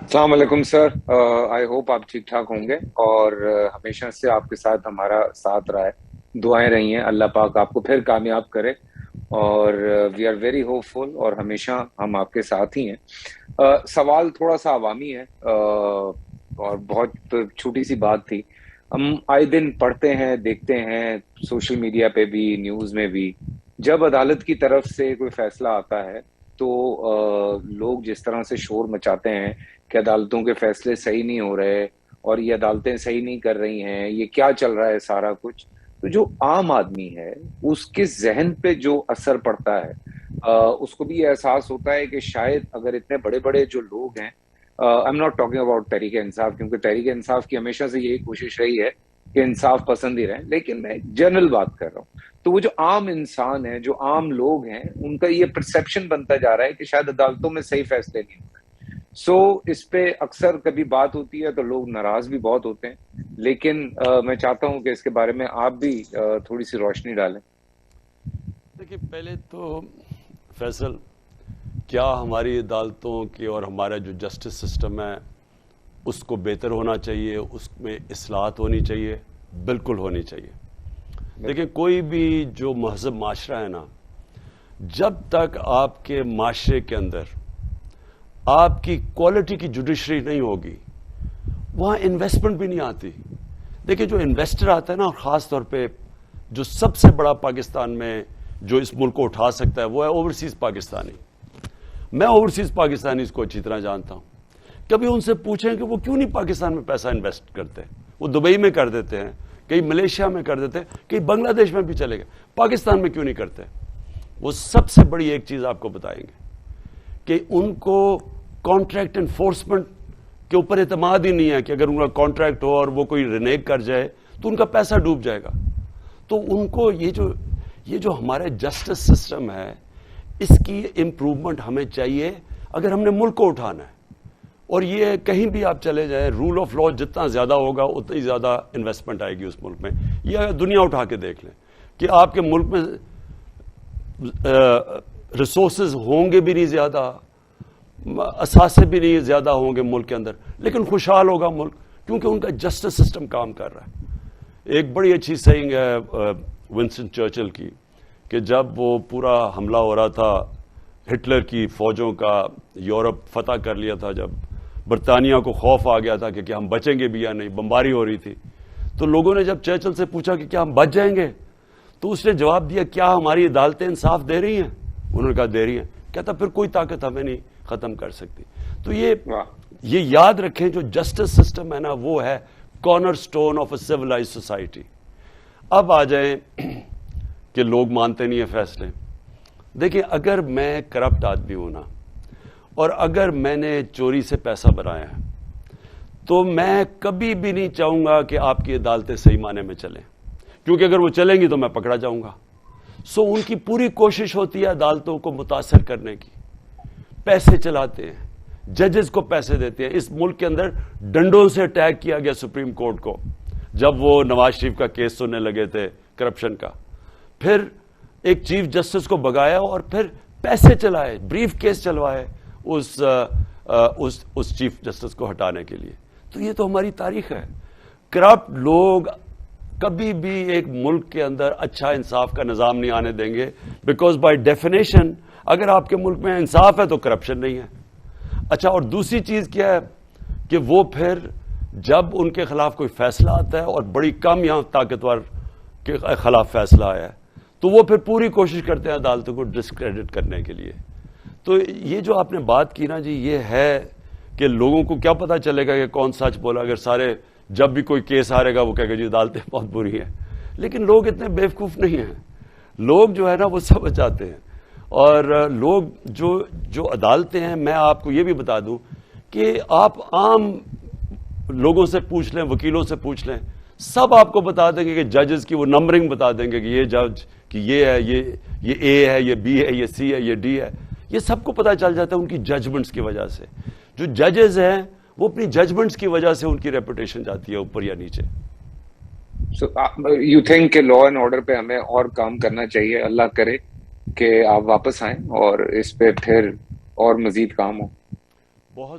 السلام علیکم سر. I hope آپ ٹھیک ٹھاک ہوں گے اور ہمیشہ سے آپ کے ساتھ ہمارا ساتھ رہا ہے. دعائیں رہی ہیں, اللہ پاک آپ کو پھر کامیاب کرے اور وی آر ویری ہوپ فل اور ہمیشہ ہم آپ کے ساتھ ہی ہیں. سوال تھوڑا سا عوامی ہے اور بہت چھوٹی سی بات تھی. ہم آئے دن پڑھتے ہیں, دیکھتے ہیں سوشل میڈیا پہ بھی, نیوز میں بھی, جب عدالت کی طرف سے کوئی فیصلہ آتا ہے تو لوگ جس طرح سے شور مچاتے ہیں کہ عدالتوں کے فیصلے صحیح نہیں ہو رہے اور یہ عدالتیں صحیح نہیں کر رہی ہیں, یہ کیا چل رہا ہے سارا کچھ. تو جو عام آدمی ہے اس کے ذہن پہ جو اثر پڑتا ہے, اس کو بھی یہ احساس ہوتا ہے کہ شاید اگر اتنے بڑے بڑے جو لوگ ہیں, I am not talking about Tehreek Insaf, کیونکہ تحریک انصاف کی ہمیشہ سے یہی کوشش رہی ہے کہ انصاف پسند ہی رہیں, لیکن میں جنرل بات کر رہا ہوں. تو وہ جو عام انسان ہے, جو عام لوگ ہیں, ان کا یہ پرسپشن بنتا جا رہا ہے کہ شاید عدالتوں میں صحیح فیصلے نہیں ہو رہے. سو اس پہ اکثر کبھی بات ہوتی ہے تو لوگ ناراض بھی بہت ہوتے ہیں, لیکن میں چاہتا ہوں کہ اس کے بارے میں آپ بھی تھوڑی سی روشنی ڈالیں. دیکھیے, پہلے تو فیصل, کیا ہماری عدالتوں کی اور ہمارا جو جسٹس سسٹم ہے اس کو بہتر ہونا چاہیے, اس میں اصلاحات ہونی چاہیے, بالکل ہونی چاہیے. دیکھیں, کوئی بھی جو مہذب معاشرہ ہے نا, جب تک آپ کے معاشرے کے اندر آپ کی کوالٹی کی جوڈیشری نہیں ہوگی, وہاں انویسٹمنٹ بھی نہیں آتی. دیکھیں, جو انویسٹر آتا ہے نا, اور خاص طور پہ جو سب سے بڑا پاکستان میں جو اس ملک کو اٹھا سکتا ہے وہ ہے اوورسیز پاکستانی. میں اوورسیز پاکستانی اس کو اچھی طرح جانتا ہوں. کبھی ان سے پوچھیں کہ وہ کیوں نہیں پاکستان میں پیسہ انویسٹ کرتے. وہ دبئی میں کر دیتے ہیں, کئی ملیشیا میں کر دیتے ہیں, کئی بنگلہ دیش میں بھی چلے گئے, پاکستان میں کیوں نہیں کرتے. وہ سب سے بڑی ایک چیز آپ کو بتائیں گے کہ ان کو کانٹریکٹ انفورسمنٹ کے اوپر اعتماد ہی نہیں ہے, کہ اگر ان کا کانٹریکٹ ہو اور وہ کوئی رینیگ کر جائے تو ان کا پیسہ ڈوب جائے گا. تو ان کو یہ جو ہمارا جسٹس سسٹم ہے, اس کی امپروومنٹ ہمیں چاہیے اگر ہم نے ملک کو اٹھانا ہے. اور یہ کہیں بھی آپ چلے جائیں, رول آف لا جتنا زیادہ ہوگا اتنی زیادہ انویسٹمنٹ آئے گی اس ملک میں. یہ دنیا اٹھا کے دیکھ لیں کہ آپ کے ملک میں ریسورسز ہوں گے بھی نہیں زیادہ, اثاثے بھی نہیں زیادہ ہوں گے ملک کے اندر, لیکن خوشحال ہوگا ملک, کیونکہ ان کا جسٹس سسٹم کام کر رہا ہے. ایک بڑی اچھی سیئنگ ہے ونسٹن چرچل کی, کہ جب وہ پورا حملہ ہو رہا تھا ہٹلر کی فوجوں کا, یورپ فتح کر لیا تھا, جب برطانیہ کو خوف آ گیا تھا کہ کیا ہم بچیں گے بھی یا نہیں, بمباری ہو رہی تھی, تو لوگوں نے جب چرچل سے پوچھا کہ کیا ہم بچ جائیں گے, تو اس نے جواب دیا, کیا ہماری عدالتیں انصاف دے رہی ہیں. انہوں نے کہا دے رہی ہیں. کہتا پھر کوئی طاقت ہمیں نہیں ختم کر سکتی. تو یہ یاد رکھیں, جو جسٹس سسٹم ہے نا, وہ ہے corner stone of a civilised society. اب آ جائیں کہ لوگ مانتے نہیں ہیں فیصلے. دیکھیں, اگر میں کرپٹ آدمی ہوں نا, اور اگر میں نے چوری سے پیسہ بنایا ہے, تو میں کبھی بھی نہیں چاہوں گا کہ آپ کی عدالتیں صحیح معنی میں چلیں, کیونکہ اگر وہ چلیں گی تو میں پکڑا جاؤں گا. ان کی پوری کوشش ہوتی ہے عدالتوں کو متاثر کرنے کی. پیسے چلاتے ہیں, ججز کو پیسے دیتے ہیں. اس ملک کے اندر ڈنڈوں سے اٹیک کیا گیا سپریم کورٹ کو جب وہ نواز شریف کا کیس سننے لگے تھے کرپشن کا. پھر ایک چیف جسٹس کو بگایا اور پھر پیسے چلائے, بریف کیس چلوائے اس چیف جسٹس کو ہٹانے کے لیے. تو یہ تو ہماری تاریخ ہے. کرپٹ لوگ کبھی بھی ایک ملک کے اندر اچھا انصاف کا نظام نہیں آنے دیں گے, بیکاز بائی ڈیفینیشن اگر آپ کے ملک میں انصاف ہے تو کرپشن نہیں ہے. اچھا, اور دوسری چیز کیا ہے کہ وہ پھر جب ان کے خلاف کوئی فیصلہ آتا ہے, اور بڑی کم یہاں طاقتور کے خلاف فیصلہ آیا ہے, تو وہ پھر پوری کوشش کرتے ہیں عدالتوں کو ڈسکریڈٹ کرنے کے لیے. تو یہ جو آپ نے بات کی نا جی, یہ ہے کہ لوگوں کو کیا پتا چلے گا کہ کون سچ بولا, اگر سارے جب بھی کوئی کیس ہارے گا وہ کہے گا جی عدالتیں بہت بری ہیں. لیکن لوگ اتنے بیوقوف نہیں ہیں, لوگ جو ہے نا وہ سمجھ جاتے ہیں. اور لوگ جو عدالتیں ہیں, میں آپ کو یہ بھی بتا دوں کہ آپ عام لوگوں سے پوچھ لیں, وکیلوں سے پوچھ لیں, سب آپ کو بتا دیں گے کہ ججز کی وہ نمبرنگ بتا دیں گے کہ یہ جج کہ یہ ہے, یہ اے ہے, یہ بی ہے, یہ سی ہے, یہ ڈی ہے. یہ سب کو پتا چل جاتا ہے ان کی ججمنٹس کی وجہ سے. جو ججز ہیں وہ اپنی ججمنٹس کی وجہ سے ان کی ریپوٹیشن جاتی ہے اوپر یا نیچے. سو یو تھنک کہ لا اینڈ آرڈر پہ ہمیں اور کام کرنا چاہیے, اللہ کرے کہ آپ واپس آئیں اور اس پہ پھر اور مزید کام ہو.